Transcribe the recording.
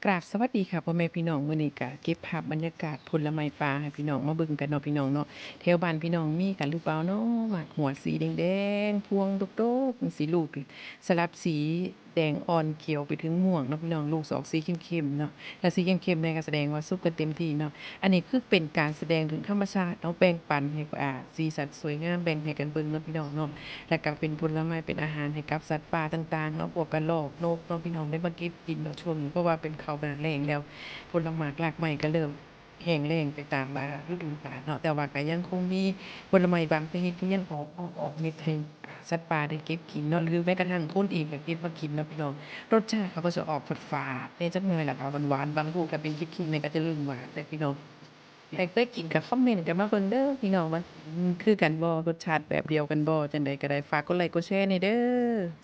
กราบสวัสดีค่ะพ่อแม่พี่น้องมื้อนี้ก็เก็บภาพบรรยากาศผลไม้ป่าให้พี่น้องมาเบิ่งกันเนาะพี่น้องเนาะแถวบ้านพี่น้องมีกันหรือเปล่าเนาะว่าหัวสีแดงๆพวงดกๆจังซี้ลูกสลับสีแดงอ่อนเขียวไปถึงม่วงเนาะพี่น้องลูกสิออกสีเข้มๆเนาะถ้าสีเข้มๆเนี่ยก็แสดงว่าสุกกันเต็มที่เนาะอันนี้คือเป็นการแสดงถึงธรรมชาติเนาะแบ่งปันให้สีสันสวยงามแบ่งให้กันเบิ่งเนาะพี่น้องเนาะ แล้วก็เป็นผลไม้เป็นอาหารให้กับสัตว์ป่าต่างๆเนาะพวกกระรอกนกเนาะพี่น้องได้มาเก็บกินเนาะช่วงนี้เพราะว่าเป็นเขาวหน้าแล้งแล้วผลหมากรากไม้ก็เริ่มแห้งแล้งไปตามฤดูกาลเนาะแต่ว่าก็ยังคงมีผลไม้บางชนิดที่ยังออกเม็ดให้สัตว์ป่าได้เก็บกินเนาะหรือแม้กระทั่งคนเองก็เก็บมากินเนาะพี่น้องรสชาติเขาก็จะออกฝาดๆแหน่จักหน่อยล่ะค่ะหวานๆบางลูกก็เป็นขิกๆเนี่ยก็จะเริ่มหวานแล้วพี่น้อง แต่เคยกินก็คอมเมนต์กันมาเบิ่งเด้อพี่น้องว่าคือกันบ่รสชาติแบบเดียวกันบ่จั่งใดก็ได้ฝากกดไลค์กดแชร์หน่อยเด้อ